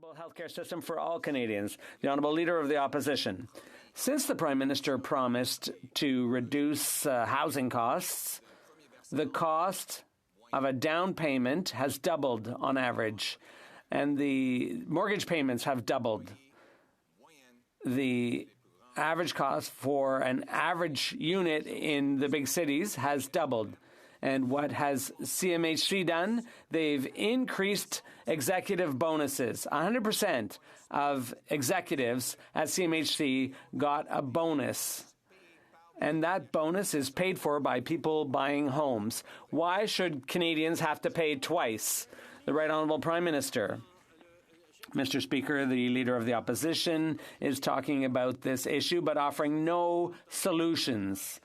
affordable healthcare system for all Canadians. The Honourable Leader of the Opposition. Since the Prime Minister promised to reduce housing costs, the cost of a down payment has doubled on average, and the mortgage payments have doubled. The average cost for an average unit in the big cities has doubled. And what has CMHC done? They've increased executive bonuses. 100% of executives at CMHC got a bonus. And that bonus is paid for by people buying homes. Why should Canadians have to pay twice? The Right Honourable Prime Minister. Mr. Speaker, the Leader of the Opposition is talking about this issue but offering no solutions.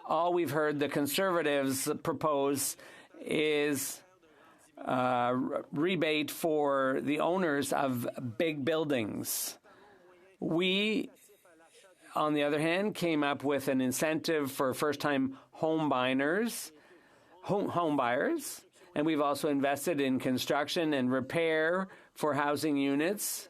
All we've heard the Conservatives propose is a rebate for the owners of big buildings. We, on the other hand, came up with an incentive for first-time home buyers, and we've also invested in construction and repair for housing units.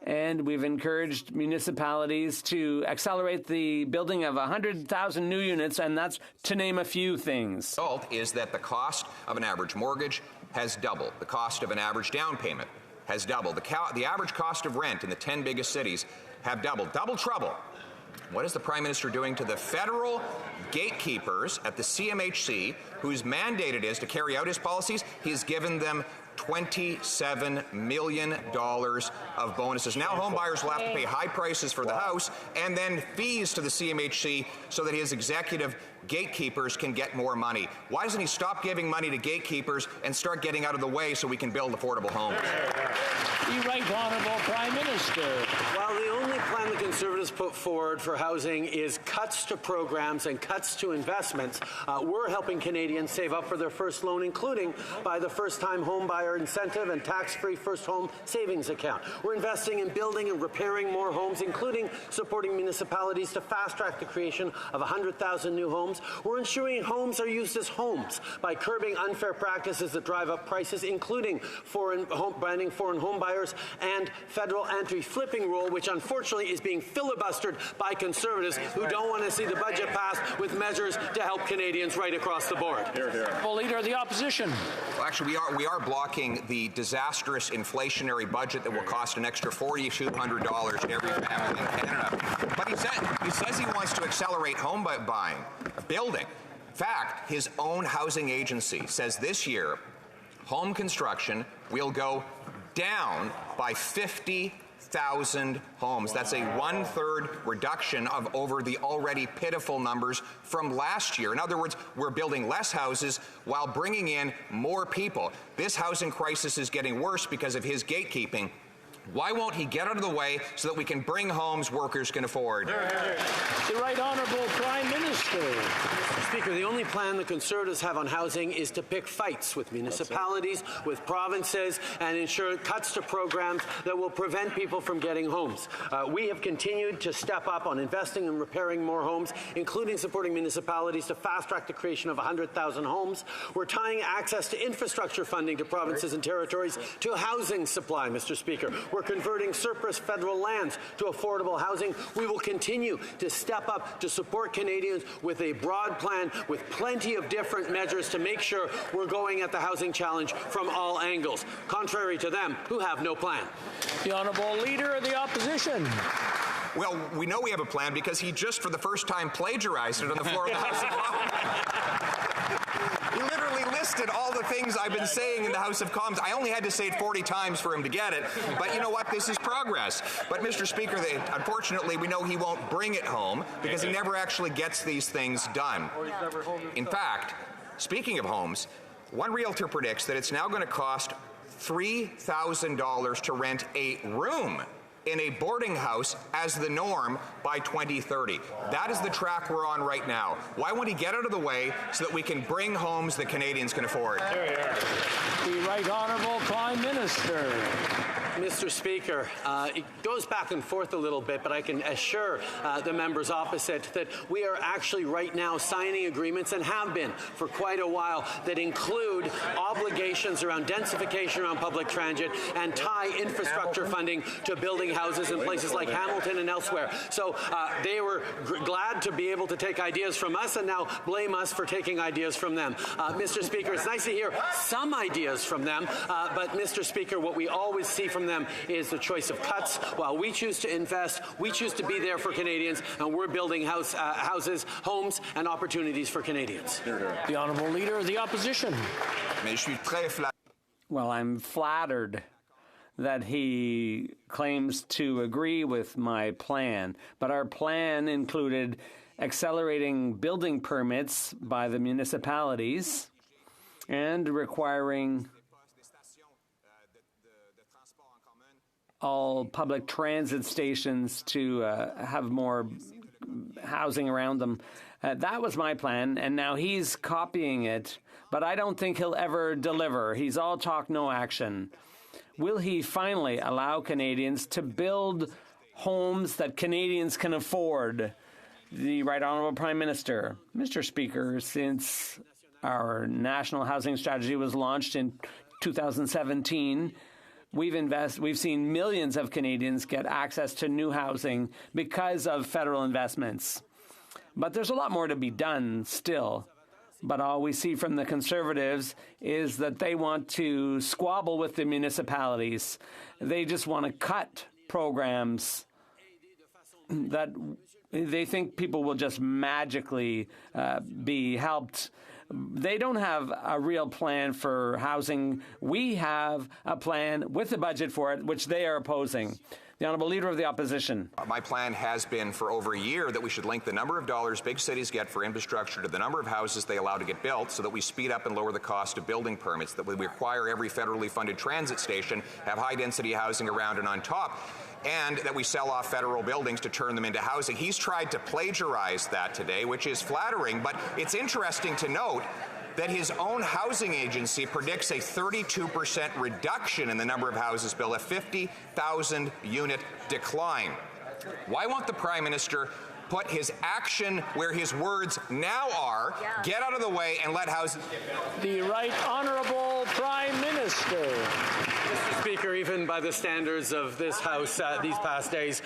And we've encouraged municipalities to accelerate the building of 100,000 new units, and that's to name a few things. The result is that the cost of an average mortgage has doubled. The cost of an average down payment has doubled. The average cost of rent in the 10 biggest cities have doubled. Double trouble. What is the Prime Minister doing to the federal gatekeepers at the CMHC, whose mandate it is to carry out his policies? He's given them $27 million of bonuses. Now home buyers will have to pay high prices for the house and then fees to the CMHC so that his executive gatekeepers can get more money. Why doesn't he stop giving money to gatekeepers and start getting out of the way so we can build affordable homes? The Right Honourable Prime Minister. Well, the only plan the Conservatives put forward for housing is cuts to programs and cuts to investments. We're helping Canadians save up for their first loan, including by the first-time home buyer incentive and tax-free first home savings account. We're investing in building and repairing more homes, including supporting municipalities to fast-track the creation of 100,000 new homes. We're ensuring homes are used as homes by curbing unfair practices that drive up prices, including banning foreign home buyers and federal anti-flipping rule, which unfortunately is being filibustered by Conservatives who don't want to see the budget passed with measures to help Canadians right across the board. Leader of the Opposition. Well, actually, we are blocking the disastrous inflationary budget that will cost an extra $4,200 to every family in Canada. But he says he wants to accelerate home buying, building. In fact, his own housing agency says this year home construction will go down by 50,000 homes. That's a one-third reduction of over the already pitiful numbers from last year. In other words, we're building less houses while bringing in more people. This housing crisis is getting worse because of his gatekeeping. Why won't he get out of the way so that we can bring homes workers can afford? The Right Honourable Prime Minister. Mr. Speaker, the only plan the Conservatives have on housing is to pick fights with municipalities, with provinces, and ensure cuts to programs that will prevent people from getting homes. We have continued to step up on investing and repairing more homes, including supporting municipalities to fast-track the creation of 100,000 homes. We're tying access to infrastructure funding to provinces and territories to housing supply, Mr. Speaker. We're converting surplus federal lands to affordable housing. We will continue to step up to support Canadians with a broad plan with plenty of different measures to make sure we're going at the housing challenge from all angles, contrary to them who have no plan. The Honourable Leader of the Opposition. Well, we know we have a plan because he just for the first time plagiarized it on the floor of the House of Commons. He literally listed all the things I've been saying in the House of Commons. I only had to say it 40 times for him to get it. But you know what? This is progress. But, Mr. Speaker, unfortunately, we know he won't bring it home because he never actually gets these things done. In fact, speaking of homes, one realtor predicts that it's now going to cost $3,000 to rent a room in a boarding house as the norm by 2030. That is the track we're on right now. Why won't he get out of the way so that we can bring homes that Canadians can afford? The Right Honourable Prime Minister. Mr. Speaker, it goes back and forth a little bit, but I can assure the members opposite that we are actually right now signing agreements, and have been for quite a while, that include obligations around densification around public transit and tie infrastructure funding to building houses in places like Hamilton and elsewhere. So they were glad to be able to take ideas from us and now blame us for taking ideas from them. Mr. Speaker, it's nice to hear some ideas from them, but Mr. Speaker, what we always see from them is the choice of cuts. While we choose to invest, we choose to be there for Canadians, and we're building houses, homes, and opportunities for Canadians. The Honourable Leader of the Opposition. Well, I'm flattered that he claims to agree with my plan, but our plan included accelerating building permits by the municipalities and requiring all public transit stations to have more housing around them. That was my plan, and now he's copying it, but I don't think he'll ever deliver. He's all talk, no action. Will he finally allow Canadians to build homes that Canadians can afford? The Right Honourable Prime Minister. Mr. Speaker, since our national housing strategy was launched in 2017, we've seen millions of Canadians get access to new housing because of federal investments. But there's a lot more to be done still. But all we see from the Conservatives is that they want to squabble with the municipalities. They just want to cut programs that they think people will just magically be helped. They don't have a real plan for housing. We have a plan with a budget for it, which they are opposing. The Honourable Leader of the Opposition. My plan has been for over a year that we should link the number of dollars big cities get for infrastructure to the number of houses they allow to get built, so that we speed up and lower the cost of building permits, that we require every federally funded transit station have high-density housing around and on top, and that we sell off federal buildings to turn them into housing. He's tried to plagiarize that today, which is flattering, but it's interesting to note that his own housing agency predicts a 32% reduction in the number of houses built, a 50,000 unit decline. Why won't the Prime Minister put his action where his words now are, get out of the way, and let houses... The Right Honourable Prime Minister. Mr. Speaker, even by the standards of this House these past days,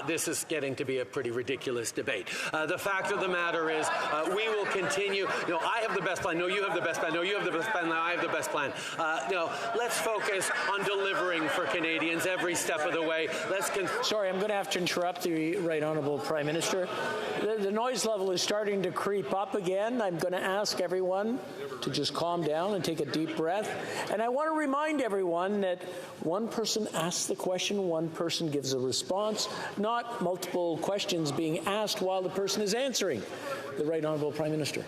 this is getting to be a pretty ridiculous debate. The fact of the matter is we will continue. I have the best plan. No, you have the best plan. No, you have the best plan. No, I have the best plan. Let's focus on delivering for Canadians every step of the way. Sorry, I'm going to have to interrupt the Right Honourable Prime Minister. The noise level is starting to creep up again. I'm going to ask everyone to just calm down and take a deep breath. And I want to remind everyone that one person asks the question, one person gives a response, not multiple questions being asked while the person is answering. The Right Honourable Prime Minister.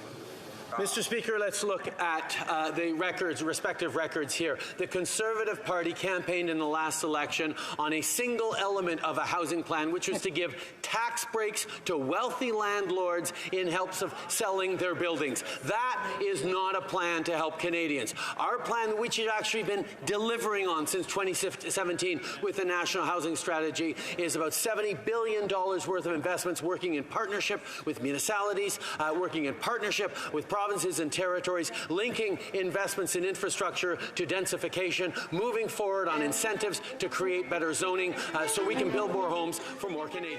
Mr. Speaker, let's look at the respective records here. The Conservative Party campaigned in the last election on a single element of a housing plan, which was to give tax breaks to wealthy landlords in hopes of selling their buildings. That is not a plan to help Canadians. Our plan, which we've actually been delivering on since 2017 with the National Housing Strategy, is about $70 billion worth of investments, working in partnership with municipalities, working in partnership with provinces and territories, linking investments in infrastructure to densification, moving forward on incentives to create better zoning so we can build more homes for more Canadians.